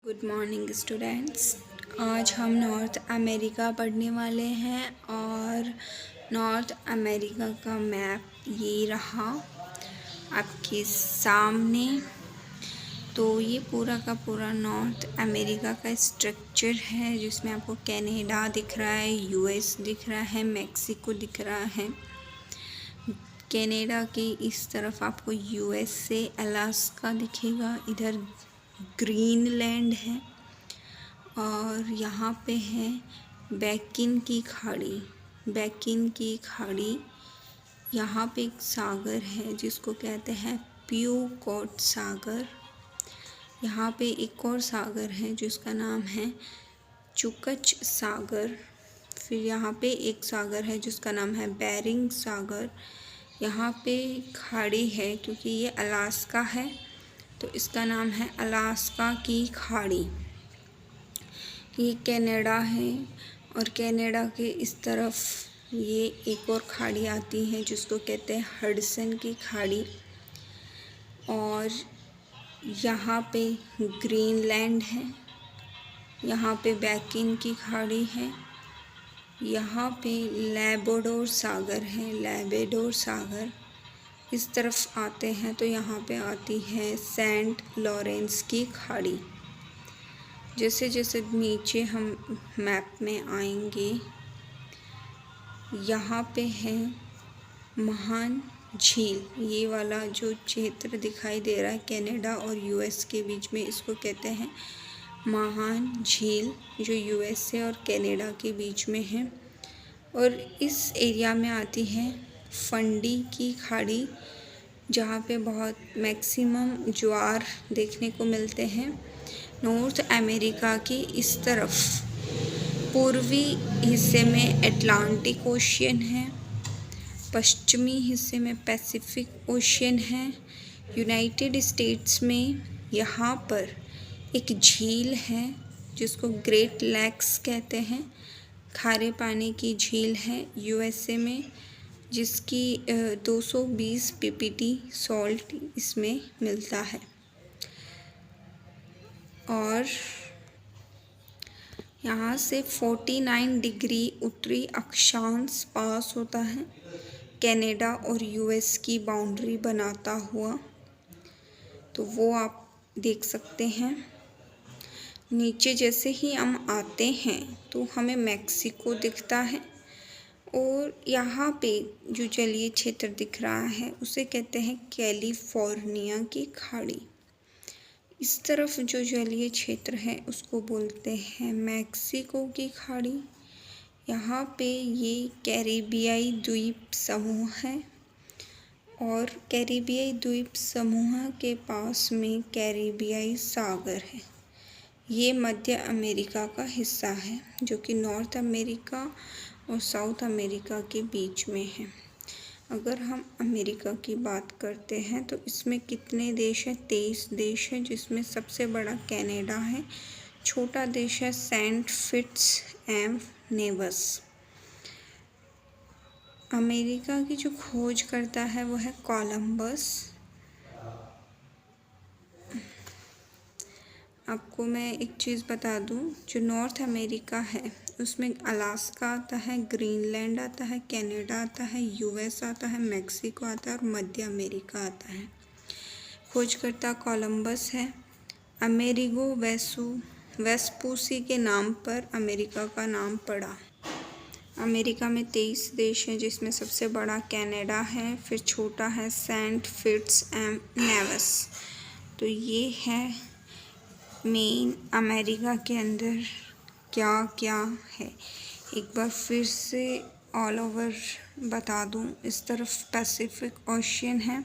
Good morning students. आज हम north America पढ़ने वाले हैं और नॉर्थ अमेरिका का मैप ये रहा आपके सामने। तो ये पूरा का पूरा नॉर्थ अमेरिका का स्ट्रक्चर है जिसमें आपको कनाडा दिख रहा है, यूएस दिख रहा है, मैक्सिको दिख रहा है। कनाडा के इस तरफ आपको यूएसए अलास्का दिखेगा, इधर ग्रीनलैंड है और यहाँ पे है बैकिन की खाड़ी। यहाँ पे एक सागर है जिसको कहते हैं प्यूकोट सागर। यहाँ पे एक और सागर है जिसका नाम है चुकच सागर। फिर यहाँ पे एक सागर है जिसका नाम है बेरिंग सागर। यहाँ पे खाड़ी है क्योंकि ये अलास्का है तो इसका नाम है अलास्का की खाड़ी। ये कनाडा है और कनाडा के इस तरफ ये एक और खाड़ी आती है जिसको कहते हैं हडसन की खाड़ी। और यहाँ पे ग्रीनलैंड है, यहाँ पे बैकिन की खाड़ी है, यहाँ पे लेब्राडोर सागर है, लेब्राडोर सागर। इस तरफ आते हैं तो यहाँ पे आती है सेंट लॉरेंस की खाड़ी। जैसे जैसे नीचे हम मैप में आएंगे, यहाँ पे है महान झील। ये वाला जो क्षेत्र दिखाई दे रहा है कनाडा और यूएस के बीच में, इसको कहते हैं महान झील, जो यूएसए और कनाडा के बीच में है। और इस एरिया में आती है फंडी की खाड़ी जहाँ पे बहुत मैक्सिमम ज्वार देखने को मिलते हैं। नॉर्थ अमेरिका की इस तरफ पूर्वी हिस्से में अटलांटिक ओशियन है, पश्चिमी हिस्से में पैसिफिक ओशियन है। यूनाइटेड स्टेट्स में यहाँ पर एक झील है जिसको ग्रेट लेक्स कहते हैं, खारे पानी की झील है यूएसए में, जिसकी 220 ppt सॉल्ट इसमें मिलता है। और यहाँ से 49 डिग्री उत्तरी अक्षांश पास होता है कनाडा और यूएस की बाउंड्री बनाता हुआ। तो वो आप देख सकते हैं। नीचे जैसे ही हम आते हैं तो हमें मैक्सिको दिखता है और यहाँ पे जो जलीय क्षेत्र दिख रहा है उसे कहते हैं कैलिफोर्निया की खाड़ी। इस तरफ जो जलीय क्षेत्र है उसको बोलते हैं मैक्सिको की खाड़ी। यहाँ पे ये कैरिबियाई द्वीप समूह है और कैरिबियाई द्वीप समूह के पास में कैरिबियाई सागर है। ये मध्य अमेरिका का हिस्सा है जो कि नॉर्थ अमेरिका और साउथ अमेरिका के बीच में है। अगर हम अमेरिका की बात करते हैं तो इसमें कितने देश हैं? 23 देश हैं, जिसमें सबसे बड़ा कनाडा है, छोटा देश है Saint Kitts and Nevis. America की जो खोज करता है वो है कोलंबस। आपको मैं एक चीज़ बता दूं, जो नॉर्थ अमेरिका है उसमें अलास्का आता है, ग्रीनलैंड आता है, कनाडा आता है, यूएस आता है, मैक्सिको आता है और मध्य अमेरिका आता है। खोजकर्ता कोलंबस है। अमेरिगो वेस्पूसी के नाम पर अमेरिका का नाम पड़ा। अमेरिका में 23 देश हैं जिसमें सबसे बड़ा कनाडा है, फिर छोटा है सेंट फिट्स एंड नेविस। तो ये है मेन अमेरिका के अंदर क्या क्या है। एक बार फिर से ऑल ओवर बता दूं, इस तरफ पैसिफिक ओशियन है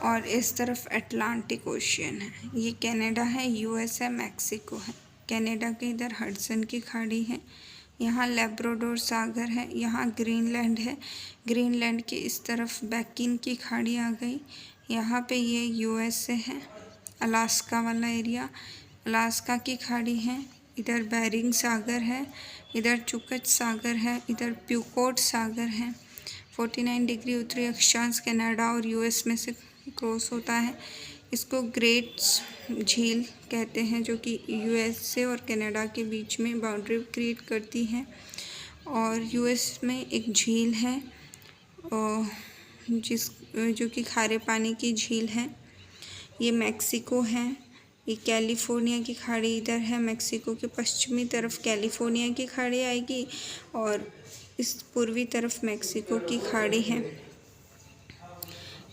और इस तरफ अटलांटिक ओशियन है। ये कनाडा है, यूएस है, मैक्सिको है। कनाडा के इधर हडसन की खाड़ी है, यहाँ लेब्राडोर सागर है, यहाँ ग्रीनलैंड है। ग्रीनलैंड के इस तरफ बैकिन की खाड़ी आ गई। यहाँ पे ये यूएसए है, अलास्का वाला एरिया, अलास्का की खाड़ी है। इधर बेरिंग सागर है, इधर चुकच सागर है, इधर प्यूकोट सागर है। 49 डिग्री उत्तरी अक्षांश कनाडा और यूएस में से क्रॉस होता है। इसको ग्रेट झील कहते हैं, जो कि यूएसए और कनाडा के बीच में बाउंड्री क्रिएट करती है। और यूएस में एक झील है जो कि खारे पानी की झील है। ये मैक्सिको है। ये कैलिफोर्निया की खाड़ी इधर है, मैक्सिको के पश्चिमी तरफ कैलिफोर्निया की खाड़ी आएगी और इस पूर्वी तरफ मैक्सिको की खाड़ी है।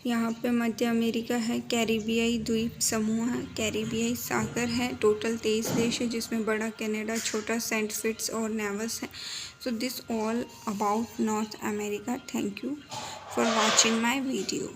यहाँ पे मध्य अमेरिका है, कैरिबियाई द्वीप समूह है, कैरिबियाई सागर है। टोटल 23 देश है, जिसमें बड़ा कनाडा, छोटा सेंट फिट्स और नेविस है। So this all about north America. Thank you for watching my video.